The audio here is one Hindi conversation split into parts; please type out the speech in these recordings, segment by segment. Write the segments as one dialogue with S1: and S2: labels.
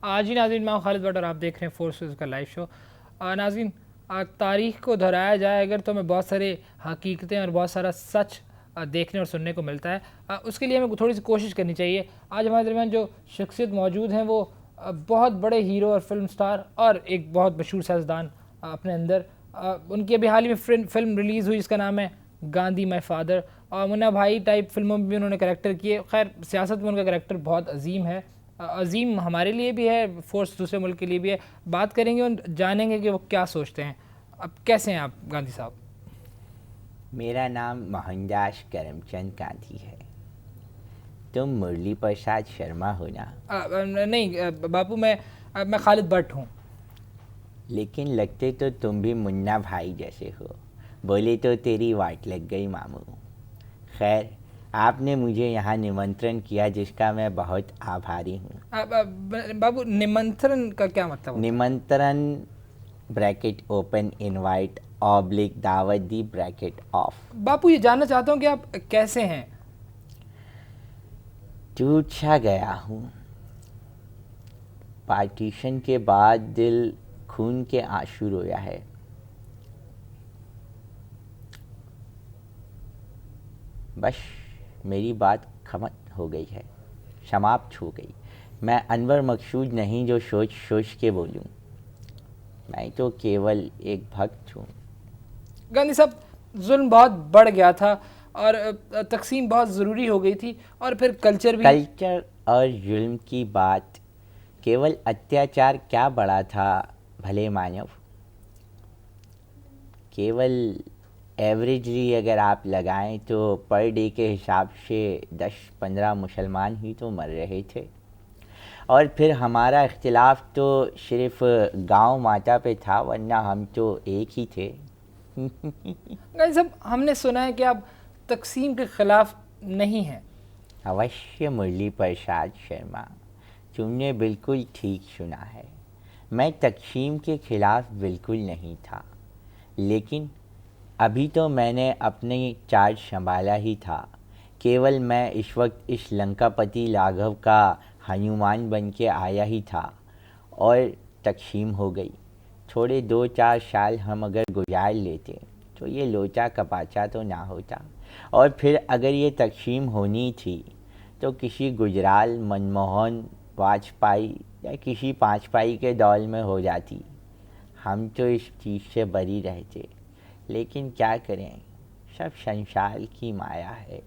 S1: आज ही नाज़रीन, मैं खालिद भट्ट और आप देख रहे हैं फोर्स का लाइव शो। नाज़रीन, तारीख़ को दोहराया जाए अगर तो हमें बहुत सारे हकीकतें और बहुत सारा सच देखने और सुनने को मिलता है। उसके लिए हमें थोड़ी सी कोशिश करनी चाहिए। आज हमारे दरमियान जो शख्सियत मौजूद हैं वो बहुत बड़े हीरो और फिल्म स्टार और एक बहुत मशहूर सियासतदान अपने अंदर। उनकी अभी हाल ही में फिल्म रिलीज़ हुई जिसका नाम है गांधी माई फादर, और मुन्ना भाई टाइप फिल्मों में भी उन्होंने करेक्टर किए। खैर, सियासत में उनका करेक्टर बहुत अजीम है, अजीम हमारे लिए भी है, फोर्स दूसरे मुल्क के लिए भी है। बात करेंगे और जानेंगे कि वो क्या सोचते हैं। अब कैसे हैं आप गांधी साहब?
S2: मेरा नाम मोहनदास करमचंद गांधी है। तुम मुरली प्रसाद शर्मा हो ना?
S1: नहीं बापू, मैं खालिद भट्ट हूँ।
S2: लेकिन लगते तो तुम भी मुन्ना भाई जैसे हो। बोले तो तेरी वाट लग गई मामू। खैर, आपने मुझे यहाँ निमंत्रण किया जिसका मैं बहुत आभारी हूँ।
S1: बाबू, निमंत्रण का क्या मतलब होता है?
S2: निमंत्रण ब्रैकेट ओपन इनवाइट ऑब्लिक दावत दी ब्रैकेट ऑफ।
S1: बापू, ये जानना चाहता हूँ कि आप कैसे हैं?
S2: टूट सा गया हूँ। पार्टीशन के बाद दिल खून के आंसू रोया है। बस मेरी बात खत्म हो गई है, समाप्त हो गई। मैं अनवर मकसूद नहीं जो सोच सोच के बोलूं। मैं तो केवल एक भक्त हूँ।
S1: गांधी साहब, जुल्म बहुत बढ़ गया था और तकसीम बहुत ज़रूरी हो गई थी, और फिर कल्चर भी।
S2: कल्चर और जुल्म की बात, केवल अत्याचार क्या बड़ा था भले मानव। केवल एवरेजली अगर आप लगाएं तो पर डे के हिसाब से 10-15 मुसलमान ही तो मर रहे थे। और फिर हमारा इख्तिलाफ तो सिर्फ गांव माता पे था, वरना हम तो एक ही थे।
S1: गांधी साहब, हमने सुना है कि आप तकसीम के ख़िलाफ़ नहीं हैं।
S2: अवश्य मुरली प्रसाद शर्मा, तुमने बिल्कुल ठीक सुना है। मैं तकसीम के खिलाफ बिल्कुल नहीं था, लेकिन अभी तो मैंने अपनी चार्ज संभाला ही था। केवल मैं इस वक्त इस लंकापति लाघव का हनुमान बन के आया ही था और तकसीम हो गई। थोड़े 2-4 साल हम अगर गुजार लेते तो ये लोचा कपाचा तो ना होता। और फिर अगर ये तकसीम होनी थी तो किसी गुजराल, मनमोहन, वाजपेयी या किसी पांचपाई के दौर में हो जाती। हम तो इस चीज़ से बरी रहते। लेकिन क्या करें, सब संसार की माया है।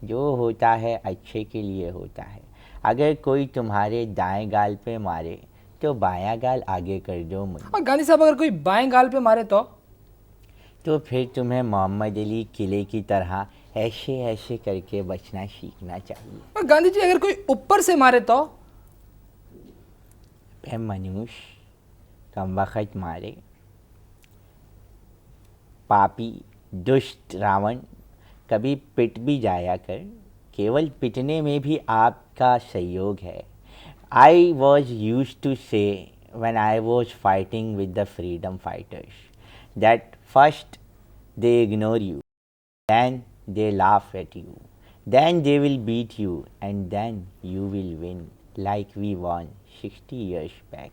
S2: जो होता है अच्छे के लिए होता है। अगर कोई तुम्हारे दाएं गाल पे मारे तो बायां गाल आगे कर दो मुन्नी।
S1: और गांधी साहब, अगर कोई बाएं गाल पे मारे
S2: तो फिर तुम्हें मोहम्मद अली किले की तरह ऐसे ऐसे करके बचना सीखना चाहिए।
S1: और गांधी जी, अगर कोई ऊपर से मारे तो?
S2: वह मनुष्य कमबख्त मारे, पापी दुष्ट रावण, कभी पिट भी जाया कर। केवल पिटने में भी आपका सहयोग है। आई वॉज यूज टू से when I was fighting with the freedom fighters that first they ignore you, then they laugh at you, then they will beat you, and then you will win like we won 60 years back.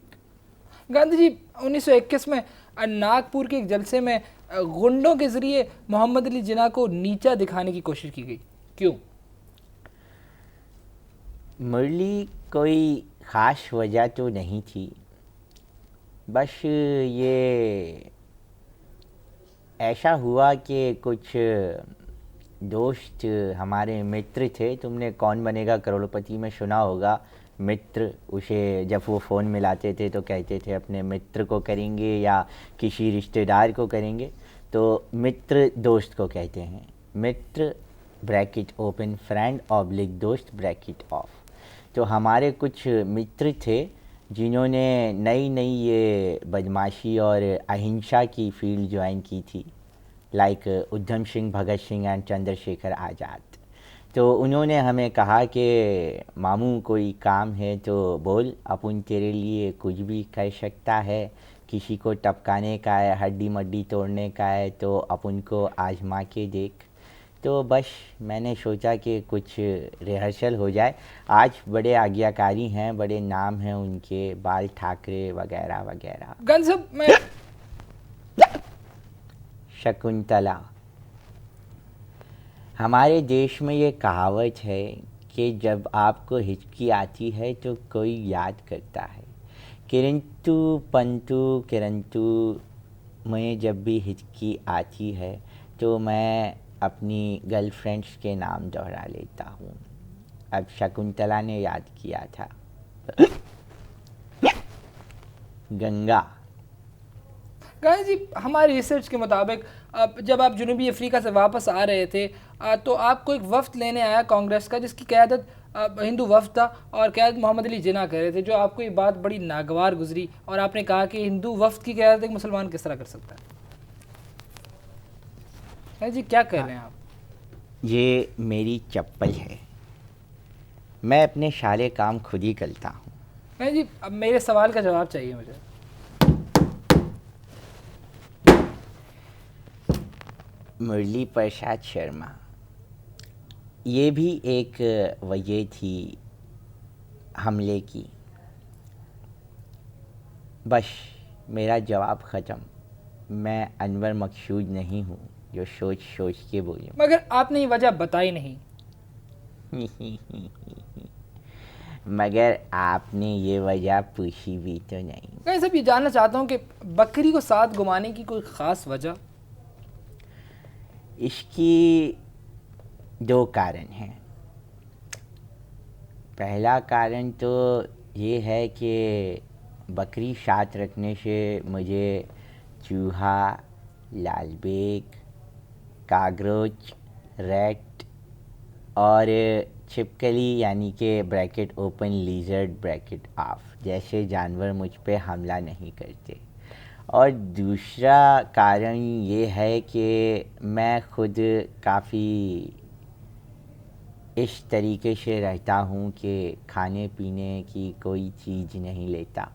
S1: Gandhi ji, 1921 में नागपुर के एक जलसे में गुंडों के जरिए मोहम्मद अली जिन्ना को नीचा दिखाने की कोशिश की गई। क्यों?
S2: मुरली कोई ख़ास वजह तो नहीं थी, बस ये ऐसा हुआ कि कुछ दोस्त हमारे मित्र थे। तुमने कौन बनेगा करोड़पति में सुना होगा। मित्र, उसे जब वो फ़ोन मिलाते थे तो कहते थे अपने मित्र को करेंगे या किसी रिश्तेदार को करेंगे। तो मित्र दोस्त को कहते हैं। मित्र ब्रैकेट ओपन फ्रेंड ऑब्लिक दोस्त ब्रैकेट ऑफ। तो हमारे कुछ मित्र थे जिन्होंने नई नई ये बदमाशी और अहिंसा की फील्ड ज्वाइन की थी, लाइक उधम सिंह, भगत सिंह एंड चंद्रशेखर आज़ाद। तो उन्होंने हमें कहा कि मामू कोई काम है तो बोल, अपन तेरे लिए कुछ भी कर सकता है। किसी को टपकाने का है, हड्डी मड्डी तोड़ने का है तो अपन को आजमा के देख। तो बस मैंने सोचा कि कुछ रिहर्सल हो जाए। आज बड़े आज्ञाकारी हैं, बड़े नाम हैं उनके, बाल ठाकरे वगैरह वगैरह।
S1: गन साहब मैं
S2: शकुंतला। हमारे देश में ये कहावत है कि जब आपको हिचकी आती है तो कोई याद करता है। किरंतु पंतु किरंतु, मैं जब भी हिचकी आती है तो मैं अपनी गर्लफ्रेंड्स के नाम दोहरा लेता हूँ। अब शकुंतला ने याद किया था। गंगा।
S1: गांधी जी, हमारी रिसर्च के मुताबिक जब आप जनूबी अफ्रीका से वापस आ रहे थे तो आपको एक वफ्द लेने आया कांग्रेस का, जिसकी क़यादत हिंदू वफ्द था और क़यादत मोहम्मद अली जिन्ना कर रहे थे। जो आपको ये बात बड़ी नागवार गुजरी और आपने कहा कि हिंदू वफ्द की क़यादत एक मुसलमान किस तरह कर सकता है। गांधी जी क्या कह रहे हैं आप?
S2: ये मेरी चप्पल है, मैं अपने सारे काम खुद ही करता हूँ।
S1: गांधी जी, अब मेरे सवाल का जवाब चाहिए मुझे।
S2: मुरली प्रसाद शर्मा, ये भी एक वजह थी हमले की। बस मेरा जवाब ख़त्म। मैं अनवर मकसूद नहीं हूँ जो सोच सोच के बोलूँ।
S1: मगर आपने ये वजह बताई नहीं।
S2: मगर आपने ये वजह पूछी भी तो नहीं।
S1: मैं सब ये जानना चाहता हूँ कि बकरी को साथ घुमाने की कोई ख़ास वजह?
S2: इसकी दो कारण हैं। पहला कारण तो ये है कि बकरी साथ रखने से मुझे चूहा, लालबेग, कागरोच, रैट और छिपकली यानी कि bracket open lizard bracket of जैसे जानवर मुझ पे हमला नहीं करते। और दूसरा कारण ये है कि मैं खुद काफ़ी इस तरीके से रहता हूँ कि खाने पीने की कोई चीज़ नहीं लेता।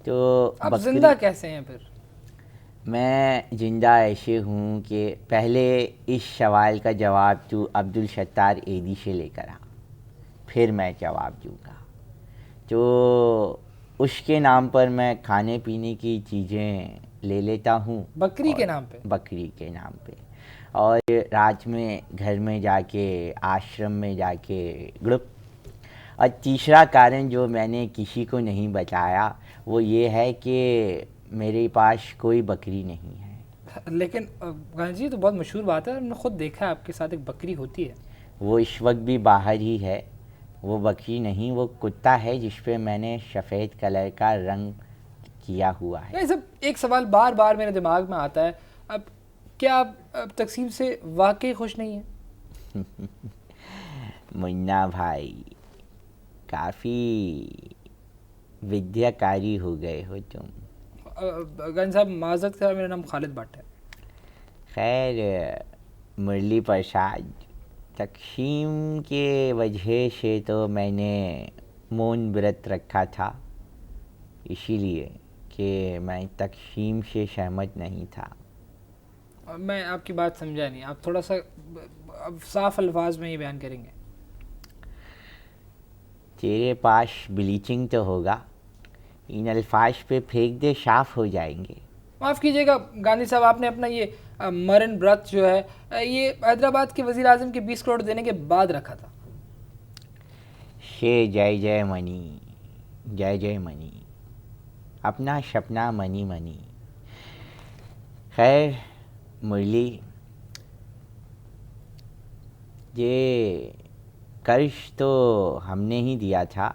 S2: तो
S1: आप
S2: बकरी,
S1: जिंदा कैसे हैं फिर?
S2: मैं ज़िंदा ऐसे हूँ कि पहले इस सवाल का जवाब तू अब्दुल सत्तार एदी से लेकर आ, फिर मैं जवाब दूँगा। तो उसके नाम पर मैं खाने पीने की चीज़ें ले लेता हूँ।
S1: बकरी के नाम पे?
S2: बकरी के नाम पे। और रात में घर में जाके, आश्रम में जाके ग्रुप। और तीसरा कारण जो मैंने किसी को नहीं बताया वो ये है कि मेरे पास कोई बकरी नहीं है।
S1: लेकिन गांधी जी, तो बहुत मशहूर बात है, हमने खुद देखा है आपके साथ एक बकरी होती है।
S2: वो इस वक्त भी बाहर ही है। वो बकरी नहीं, वो कुत्ता है जिस पे मैंने सफ़ेद कलर का रंग किया हुआ है।
S1: नहीं सब, एक सवाल बार बार मेरे दिमाग में आता है, अब क्या आप अब तकसीम से वाकई खुश नहीं हैं?
S2: मुन्ना भाई, काफ़ी विद्याकारी हो गए हो तुम।
S1: गांधी साहब माजरत का, मेरा नाम खालिद भट्ट है।
S2: खैर मुरली प्रसाद, तक़सीम के वजह से तो मैंने मौन व्रत रखा था, इसीलिए कि मैं तक़सीम से सहमत नहीं था।
S1: मैं आपकी बात समझा नहीं, आप थोड़ा सा अब साफ अल्फाज में ये बयान करेंगे?
S2: तेरे पास ब्लीचिंग तो होगा, इन अल्फाज पे फेंक दे, साफ हो जाएंगे।
S1: माफ़ कीजिएगा गांधी साहब, आपने अपना ये मरण व्रत जो है ये हैदराबाद के वज़ीर आज़म के 20 करोड़ देने के बाद रखा था।
S2: शे जय जय मनी, जय जय मनी, अपना सपना मनी मनी। खैर मुरली, ये कर्ज तो हमने ही दिया था,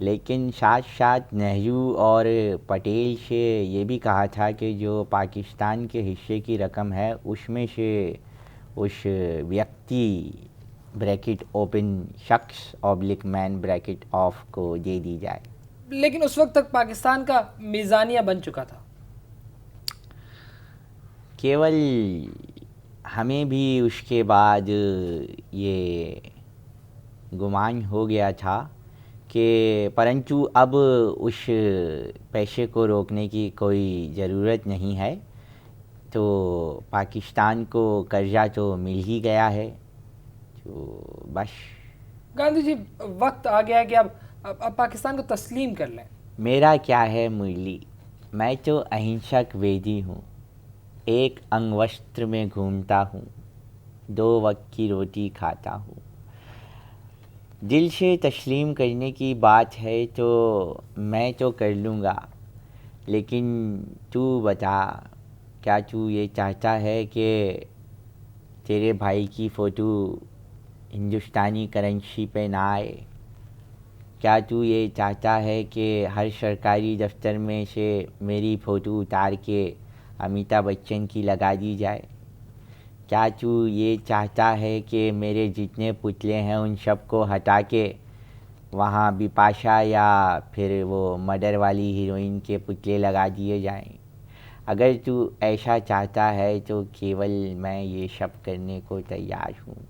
S2: लेकिन साथ साथ नेहरू और पटेल से ये भी कहा था कि जो पाकिस्तान के हिस्से की रकम है उसमें से उस व्यक्ति ब्रैकेट ओपन शख्स ऑब्लिक मैन ब्रैकेट ऑफ को दे दी जाए।
S1: लेकिन उस वक्त तक पाकिस्तान का मीज़ानिया बन चुका था।
S2: केवल हमें भी उसके बाद ये गुमान हो गया था कि परंतु अब उस पैसे को रोकने की कोई ज़रूरत नहीं है। तो पाकिस्तान को कर्जा तो मिल ही गया है, तो बस।
S1: गांधी जी, वक्त आ गया है कि अब पाकिस्तान को तस्लीम कर लें।
S2: मेरा क्या है मुरली, मैं तो अहिंसक वेदी हूँ, एक अंगवस्त्र में घूमता हूँ, दो वक्त की रोटी खाता हूँ। दिल से तस्लीम करने की बात है तो मैं तो कर लूँगा, लेकिन तू बता, क्या तू ये चाहता है कि तेरे भाई की फ़ोटो हिंदुस्तानी करेंसी पे ना आए? क्या तू ये चाहता है कि हर सरकारी दफ्तर में से मेरी फ़ोटो उतार के अमिताभ बच्चन की लगा दी जाए? क्या तू ये चाहता है कि मेरे जितने पुतले हैं उन सब को हटा के वहाँ बिपाशा या फिर वो मर्डर वाली हीरोइन के पुतले लगा दिए जाएं? अगर तू ऐसा चाहता है तो केवल मैं ये सब करने को तैयार हूँ।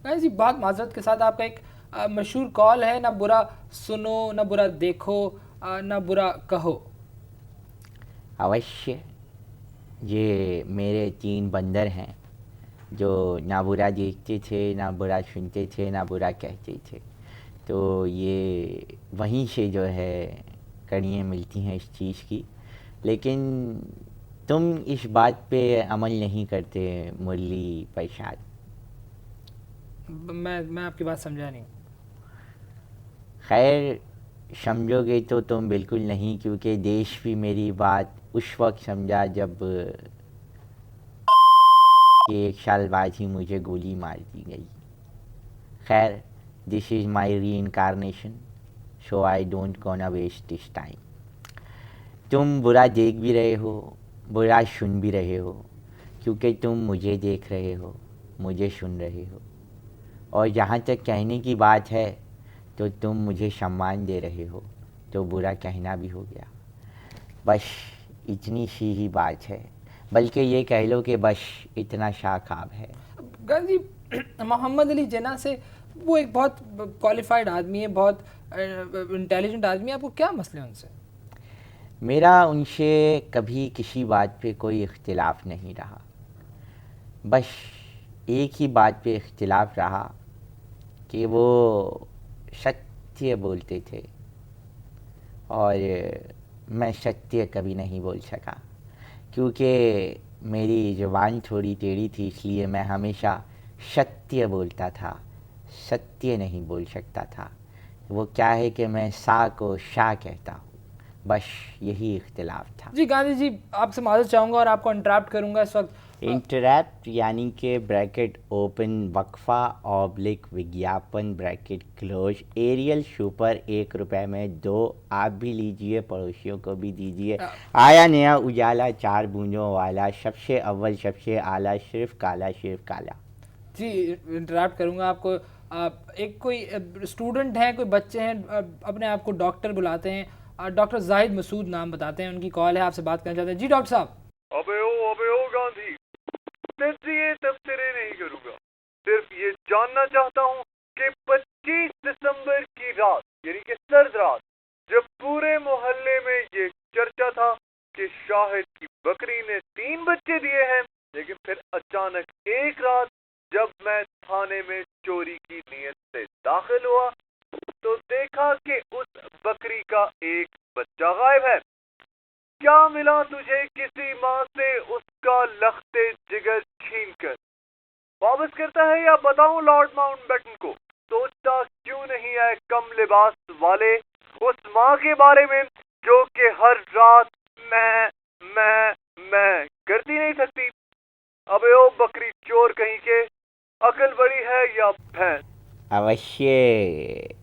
S1: गांधी जी, बात माजरत के साथ, आपका एक मशहूर कॉल है, ना बुरा सुनो ना बुरा देखो, ना बुरा कहो।
S2: अवश्य। ये मेरे 3 बंदर हैं जो ना बुरा देखते थे, ना बुरा सुनते थे, ना बुरा कहते थे। तो ये वहीं से जो है कड़ियाँ मिलती हैं इस चीज़ की। लेकिन तुम इस बात पे अमल नहीं करते मुरली प्रसाद।
S1: मैं आपकी बात समझा नहीं।
S2: खैर, समझोगे तो तुम बिल्कुल नहीं, क्योंकि देश भी मेरी बात उस वक्त समझा जब कि 1 साल बाद ही मुझे गोली मार दी गई। खैर, this is my reincarnation, so I don't gonna waste this time. तुम बुरा देख भी रहे हो, बुरा सुन भी रहे हो, क्योंकि तुम मुझे देख रहे हो, मुझे सुन रहे हो, और जहाँ तक कहने की बात है तो तुम मुझे सम्मान दे रहे हो, तो बुरा कहना भी हो गया। बस इतनी सी ही बात है, बल्कि ये कह लो कि बस इतना सा ख्वाब है।
S1: गांधी जी, मोहम्मद अली जिन्ना से, वो एक बहुत क्वालिफाइड आदमी है, बहुत इंटेलिजेंट आदमी है, आपको क्या मसले हैं उनसे?
S2: मेरा उनसे कभी किसी बात पे कोई इख्तिलाफ़ नहीं रहा। बस एक ही बात पे इख्तिलाफ़ रहा कि वो सत्य बोलते थे, और मैं सत्य कभी नहीं बोल सका, क्योंकि मेरी ज़ुबान थोड़ी टेढ़ी थी, इसलिए मैं हमेशा सत्य बोलता था, सत्य नहीं बोल सकता था। वो क्या है कि मैं सा को शा कहता हूँ, बस यही इख्तिलाफ़ था।
S1: जी गांधी जी, आपसे माजरत चाहूँगा और आपको इंटरप्ट करूँगा इस वक्त।
S2: इंटरप्ट यानी कि ब्रैकेट ओपन, वक्फा ऑब्लिक विज्ञापन ब्रैकेट क्लोज, एरियल सुपर 1 रुपए में 2, आप भी लीजिए, पड़ोसियों को भी दीजिए। आया नया उजाला 4 बूंदों वाला, सबसे अव्वल सबसे आला, सिर्फ काला सिर्फ काला।
S1: जी, इंटरप्ट करूँगा आपको। एक कोई स्टूडेंट हैं, कोई बच्चे हैं, अपने आप को डॉक्टर बुलाते हैं, डॉक्टर जाहिद मसूद नाम बताते हैं, उनकी कॉल है, आपसे बात करना चाहते हैं। जी डॉक्टर साहब।
S3: अबे ओ गांधी, तजिए तबसरे नहीं करूंगा, सिर्फ ये जानना चाहता हूँ कि 25 दिसंबर की रात, यानी कि सर्द रात, जब पूरे मोहल्ले में ये चर्चा था कि शाहिद की बकरी ने 3 बच्चे दिए हैं, लेकिन फिर अचानक एक रात जब मैं थाने में चोरी की नीयत से दाखिल हुआ तो देखा कि उस बकरी का एक बच्चा गायब है। क्या मिला तुझे किसी माँ से उसका लख्ते जिगर छीन कर? वापस करता है या बताऊं लॉर्ड माउंटबेटन को? सोचता क्यों नहीं है कम लिबास वाले उस माँ के बारे में जो कि हर रात मैं करती नहीं सकती? अबे ओ बकरी चोर कहीं के, अकल बड़ी है या भैंस?
S2: अवश्य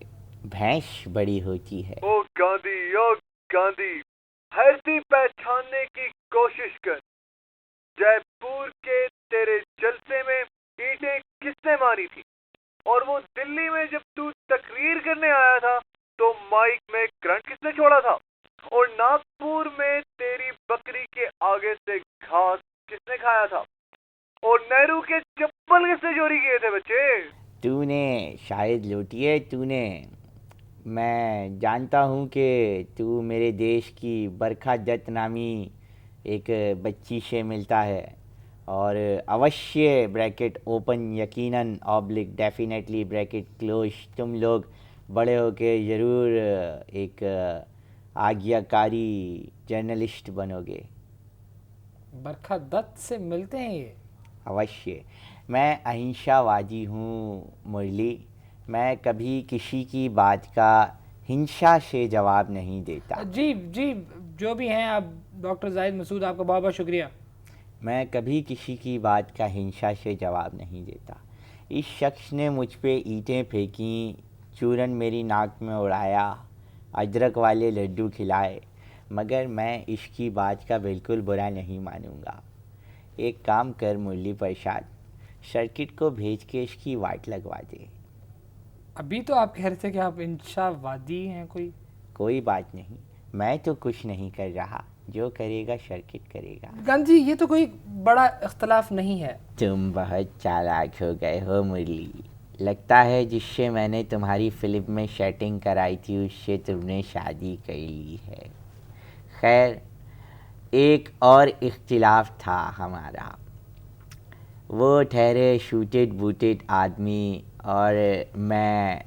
S2: भैंस बड़ी होती है।
S3: ओ गांधी, हरती पहचानने की कोशिश कर। जयपुर के तेरे जलसे में ईंटें किसने मारी थी? और वो दिल्ली में जब तू तकरीर करने आया था तो माइक में करंट किसने छोड़ा था? और नागपुर में तेरी बकरी के आगे से घास किसने खाया था? और नेहरू के चप्पल किसने चोरी किए थे बच्चे?
S2: तूने शायद लूटी है तूने। मैं जानता हूँ कि तू मेरे देश की बरखा दत्त नामी एक बच्ची से मिलता है, और अवश्य ब्रैकेट ओपन यकीनन ऑब्लिक डेफिनेटली ब्रैकेट क्लोज तुम लोग बड़े होके ज़रूर एक आज्ञाकारी जर्नलिस्ट बनोगे।
S1: बरखा दत्त से मिलते हैं ये।
S2: अवश्य। मैं अहिंसावादी हूँ मुरली, मैं कभी किसी की बात का हिंसा से जवाब नहीं देता।
S1: जी जी, जो भी हैं आप डॉक्टर जाहिद मसूद, आपका बहुत बहुत शुक्रिया।
S2: मैं कभी किसी की बात का हिंसा से जवाब नहीं देता। इस शख्स ने मुझ पे ईंटें फेंकी, चूरन मेरी नाक में उड़ाया, अदरक वाले लड्डू खिलाए, मगर मैं इसकी बात का बिल्कुल बुरा नहीं मानूंगा। एक काम कर मुरली प्रसाद, सर्किट को भेज के इसकी वाट लगवा दे।
S1: अभी तो आप कह रहे थे कि आप इंसावादी हैं
S2: कोई बात नहीं, मैं तो कुछ नहीं कर रहा, जो करेगा सर्किट करेगा।
S1: गांधी, ये तो कोई बड़ा इख्तलाफ नहीं है।
S2: तुम बहुत चालाक हो गए हो मुरली, लगता है जिससे मैंने तुम्हारी फिल्म में सेटिंग कराई थी उससे तुमने शादी कर ली है। खैर, एक और इख्तिलाफ था हमारा, वो ठहरे शूटेड बूटेड आदमी और मैं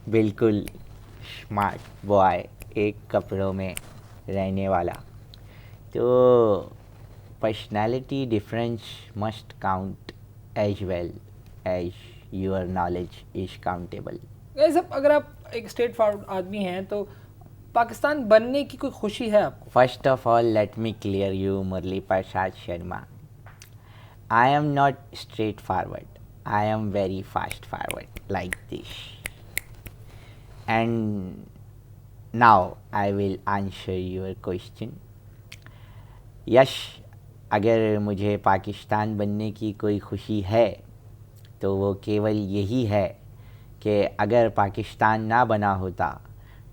S2: बिल्कुल स्मार्ट बॉय, एक कपड़ों में रहने वाला। तो personality difference must count as well as your knowledge is countable.
S1: सब अगर आप एक स्ट्रेट फॉरवर्ड आदमी हैं तो पाकिस्तान बनने की कोई खुशी है आपको?
S2: First of all let me clear you Murli Prasad Sharma, I am not straight forward, I am very fast forward like this. And now I will answer your question. Yash, अगर मुझे पाकिस्तान बनने की कोई खुशी है तो वो केवल यही है कि अगर पाकिस्तान ना बना होता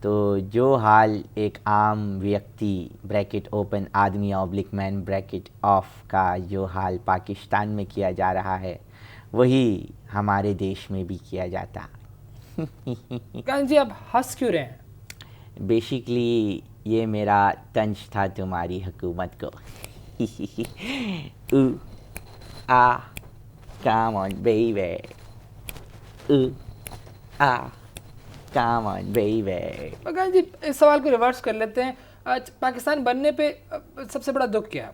S2: तो जो हाल एक आम व्यक्ति ब्रैकेट ओपन आदमी ऑब्लिक मैन ब्रैकेट ऑफ का जो हाल पाकिस्तान में किया जा रहा है वही हमारे देश में भी किया जाता।
S1: गांधी जी, आप हंस क्यों रहे हैं?
S2: बेसिकली ये मेरा तंज था तुम्हारी हुकूमत को। आ come on baby, come on baby।
S1: Gandhi ji, इस सवाल को रिवर्स कर लेते हैं। आज पाकिस्तान बनने पे सबसे बड़ा दुख क्या है?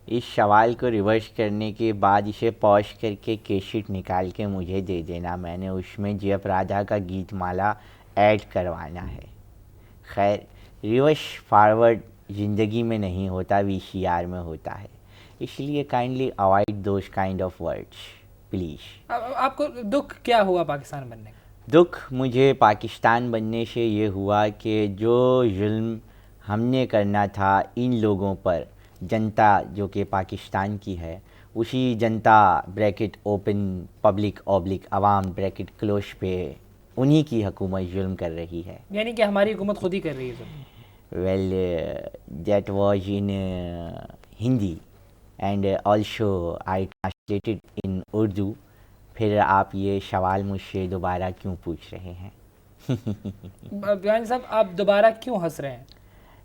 S2: इस सवाल को रिवर्स करने के बाद इसे पॉज करके कैसेट निकाल के मुझे दे देना, मैंने उसमें जयप्रदा का गीत माला ऐड करवाना है। खैर, रिवर्स फॉरवर्ड ज़िंदगी में नहीं होता, VCR में होता है, इसलिए kindly avoid those kind of words please.
S1: आपको दुख क्या हुआ पाकिस्तान बनने का?
S2: दुख मुझे पाकिस्तान बनने से ये हुआ कि जो जुल्म हमने करना था इन लोगों पर, जनता जो कि पाकिस्तान की है, उसी जनता ब्रैकेट ओपन पब्लिक ऑब्लिक आवाम ब्रैकेट क्लोज पे उन्हीं की हुकूमत जुल्म कर रही है।
S1: यानी कि हमारी हुकूमत खुद ही कर रही है जुल्म।
S2: Well that was in Hindi and also I translated in Urdu. फिर आप ये सवाल मुझसे दोबारा क्यों पूछ रहे हैं?
S1: गांधी साहब, आप दोबारा क्यों हंस रहे हैं?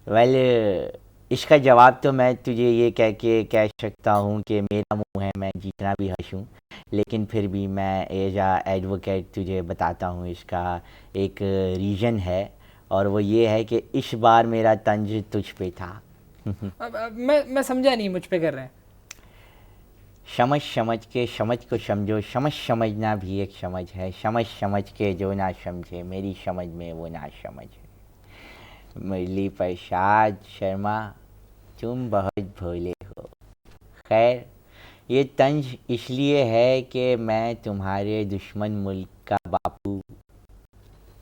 S2: वेल इसका जवाब तो मैं तुझे ये कह सकता हूँ कि मेरा मुंह है, मैं जितना भी हंसूँ, लेकिन फिर भी मैं एज आ एडवोकेट तुझे बताता हूँ इसका एक रीज़न है, और वो ये है कि इस बार मेरा तंज तुझ पे था।
S1: मैं समझा नहीं, मुझ पे कर रहे हैं।
S2: समझ के समझ को समझो, समझना भी एक समझ है, समझ के जो ना समझे मेरी समझ में वो ना समझ है। मुरली प्रसाद शर्मा, तुम बहुत भोले हो। खैर, ये तंज इसलिए है कि मैं तुम्हारे दुश्मन मुल्क का बापू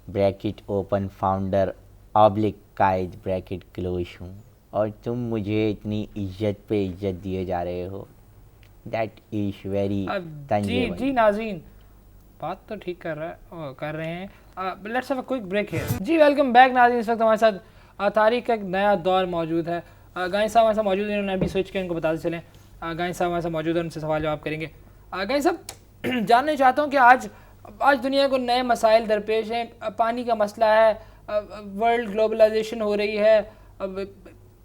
S2: ब्रैकेट ओपन फाउंडर ऑब्लिक कायद ब्रैकेट क्लोज हूँ, और तुम मुझे इतनी इज्जत पे इज्जत दिए जा रहे हो। That is very tangible.
S1: जी नाज़रीन, बात तो ठीक कर रहे हैं। Let's have a quick break here. जी वेलकम बैक नाज़रीन। इस वक्त हमारे साथ तारीख का एक नया दौर मौजूद है। गांधी साहब हमारे साथ मौजूद हैं, उन्होंने अभी स्विच के उनको बताते चलें। गांधी साहब हमारे साथ मौजूद हैं, उनसे सवाल जवाब करेंगे। गांधी साहब, जानना चाहता हूँ कि आज दुनिया को नए मसाइल दरपेश हैं। पानी का मसला है, वर्ल्ड ग्लोबलाइजेशन हो रही है,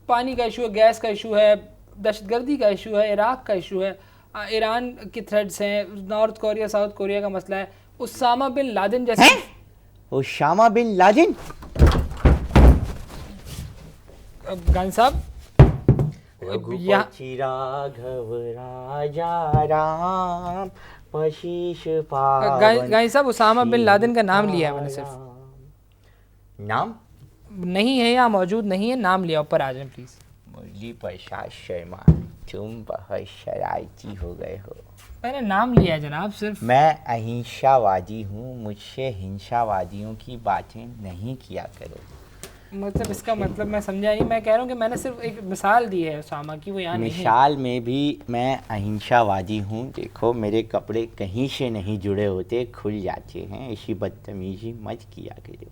S1: पानी का इशू है, गैस का इशू है, दहशतगर्दी का इशू है, इराक का इशू है। ईरान की थ्रेड्स हैं, नॉर्थ कोरिया साउथ कोरिया का मसला है, उसामा बिन लादेन जैसे
S2: ओसामा बिन लादेन।
S1: गांधी साहब
S2: रघुपति राघव राजा राम पशीष पावन।
S1: गांधी साहब उसामा बिन लादेन का नाम लिया है मैंने सिर्फ,
S2: नाम
S1: नहीं है यहाँ मौजूद नहीं है, नाम लिया, ऊपर आ जाए प्लीज।
S2: मुरली प्रसाद शर्मा, तुम बहुत शरारती हो गए हो।
S1: मैंने नाम लिया है जनाब सिर्फ।
S2: मैं अहिंसावादी हूँ, मुझसे हिंसावादियों की बातें नहीं किया करो।
S1: मतलब इसका मतलब मैं समझा नहीं, मैं कह रहा हूँ कि मैंने सिर्फ एक मिसाल दी है उसामा की, वो यहाँ नहीं है।
S2: मिसाल में भी मैं अहिंसावादी हूँ। देखो मेरे कपड़े कहीं से नहीं जुड़े होते, खुल जाते हैं, ऐसी बदतमीजी मत किया करो।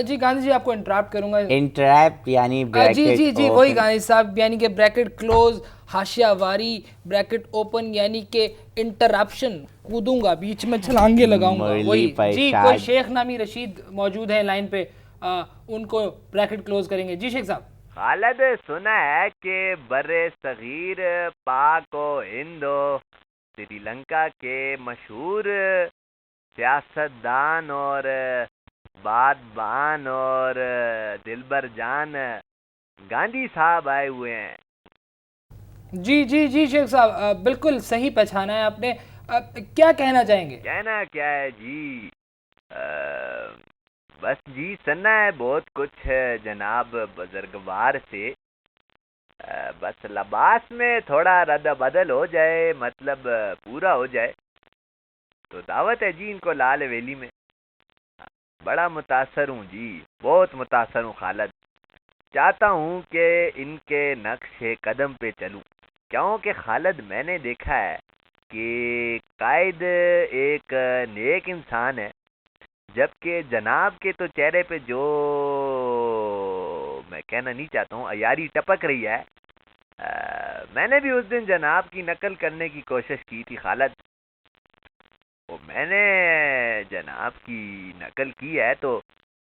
S1: जी गांधी जी आपको इंटरप्ट करूंगा।
S2: इंटरप्ट यानी ब्रैकेट
S1: जी जी जी वही
S2: ओपन।
S1: गांधी साहब, यानी कि ब्रैकेट क्लोज, हाशिया वारी, ब्रैकेट ओपन, यानी कि इंटरप्शन, कूदूंगा बीच में छलांगे लगाऊंगा,
S2: मुरली
S1: वही जी।
S2: प्रसाद।
S1: कोई शेख नामी रशीद मौजूद है लाइन पे, उनको ब्रैकेट क्लोज करेंगे। जी शेख साहब।
S3: खालिद, सुना है कि बर्रे सगीर, पाक व हिंद, श्रीलंका के मशहूर सियासतदान और बादबान और दिलबर जान गांधी साहब आए हुए हैं।
S1: जी जी जी शेख साहब, बिल्कुल सही पहचाना है आपने। क्या कहना चाहेंगे?
S3: कहना क्या है जी, बस जी सुनना है बहुत कुछ है जनाब बुजुर्गवार से। बस लिबास में थोड़ा रद्द बदल हो जाए, मतलब पूरा हो जाए, तो दावत है जी इनको लाल हवेली में। बड़ा मुतासर हूँ जी, बहुत मुतासर हूँ खालिद। चाहता हूँ कि इनके नक्शे कदम पे चलूँ, क्योंकि खालिद मैंने देखा है कि कायद एक नेक इंसान है, जबकि जनाब के तो चेहरे पे जो मैं कहना नहीं चाहता हूँ अयारी टपक रही है। मैंने भी उस दिन जनाब की नकल करने की कोशिश की थी खालिद। तो मैंने जनाब की नकल की है, तो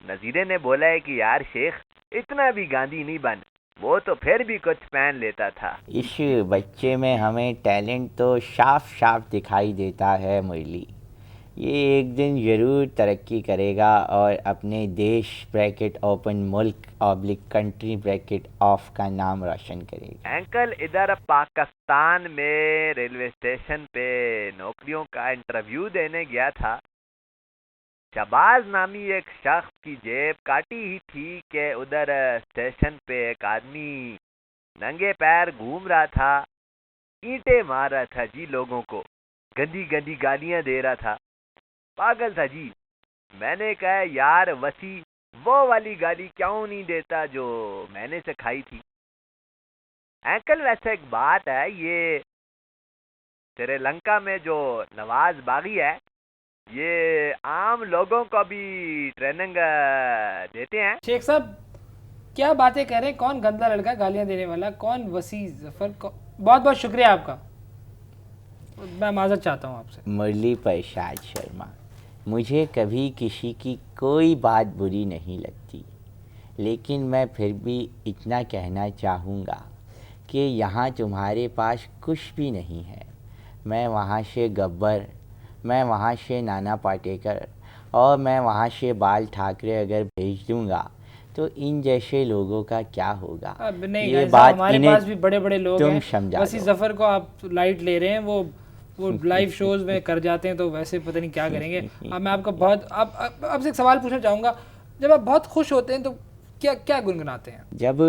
S3: नजीरे ने बोला है कि यार शेख इतना भी गांधी नहीं बन, वो तो फिर भी कुछ पहन लेता था।
S2: इस बच्चे में हमें टैलेंट तो साफ साफ दिखाई देता है मुरली। ये एक दिन ज़रूर तरक्की करेगा और अपने देश ब्रैकेट ओपन मुल्क ऑब्लिक कंट्री ब्रैकेट ऑफ का नाम रोशन करेगा।
S3: अंकल, इधर पाकिस्तान में रेलवे स्टेशन पे नौकरियों का इंटरव्यू देने गया था। शबाज नामी एक शख्स की जेब काटी ही थी कि उधर स्टेशन पे एक आदमी नंगे पैर घूम रहा था, ईंटें मार रहा था जी लोगों को, गंदी गंदी गालियां दे रहा था, पागल था जी। मैंने कहा यार वसी, वो वाली गाली क्यों नहीं देता जो मैंने सिखाई थी। अंकल वैसे एक बात है, ये श्रीलंका में जो नवाज बागी है, ये आम लोगों को भी ट्रेनिंग देते हैं।
S1: शेख साहब क्या बातें कह रहे हैं? कौन गंदा लड़का गालियां देने वाला? कौन वसी जफर? बहुत बहुत शुक्रिया आपका, मैं माजरत चाहता हूँ आपसे।
S2: मुरली प्रसाद शर्मा, मुझे कभी किसी की कोई बात बुरी नहीं लगती, लेकिन मैं फिर भी इतना कहना चाहूँगा कि यहाँ तुम्हारे पास कुछ भी नहीं है। मैं वहाँ से गब्बर, मैं वहाँ से नाना पाटेकर और मैं वहाँ से बाल ठाकरे अगर भेज दूँगा तो इन जैसे लोगों का क्या होगा?
S1: अब नहीं
S2: ये
S1: गाइस,
S2: बात
S1: हमारे
S2: इन्हें
S1: पास भी बड़े बड़े लोग
S2: तुम
S1: हैं।
S2: समझा
S1: वसी
S2: दो।
S1: जफर को आप लाइट ले रहे हैं, वो लाइव शोज में कर जाते हैं, तो वैसे पता नहीं क्या करेंगे। अब मैं आपका बहुत आपसे एक सवाल पूछना चाहूँगा, जब आप बहुत खुश होते हैं तो क्या क्या गुनगुनाते हैं?
S2: जब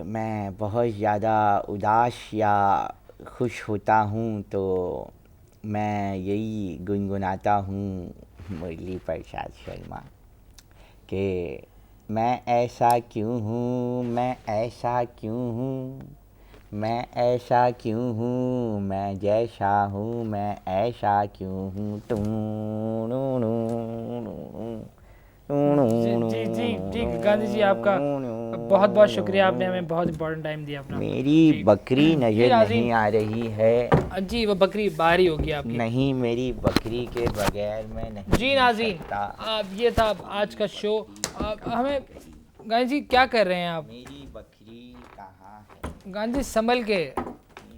S2: मैं बहुत ज़्यादा उदास या खुश होता हूँ तो मैं यही गुनगुनाता हूँ मुरली प्रसाद शर्मा कि मैं ऐसा क्यों हूँ, मैं ऐसा क्यों हूँ, मैं ऐसा क्यों हूँ, मैं जैसा हूँ, मैं ऐसा क्यों हूँ।
S1: जी जी जी जी गांधी जी, आपका बहुत बहुत शुक्रिया, आपने हमें बहुत इंपॉर्टेंट टाइम दिया अपना।
S2: मेरी बकरी
S1: जी
S2: नज़र
S1: नाज़रीन,
S2: नहीं आ रही है।
S1: जी वो बकरी बाहर ही होगी आपकी।
S2: नहीं, मेरी बकरी के बगैर मैं नहीं
S1: जी
S2: जी
S1: नाज़रीन,
S2: सकता।
S1: अब ये था आज का शो। हमें गांधी जी क्या कर रहे हैं आप?
S2: मेरी बकरी कहाँ है?
S1: गांधी जी संभल के,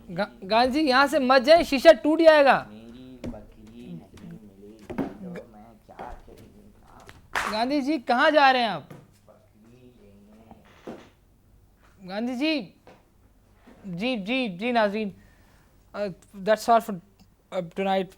S1: गांधी जी यहाँ से मत जाए, शीशा टूट जाएगा।
S2: मेरी बकरी नहीं मिलेगी तो मैं क्या करूँगा?
S1: गांधी जी कहाँ जा रहे हैं आप? गांधी जी, जी जी जी नाज़रीन, दैट्स ऑल फॉर टुनाइट।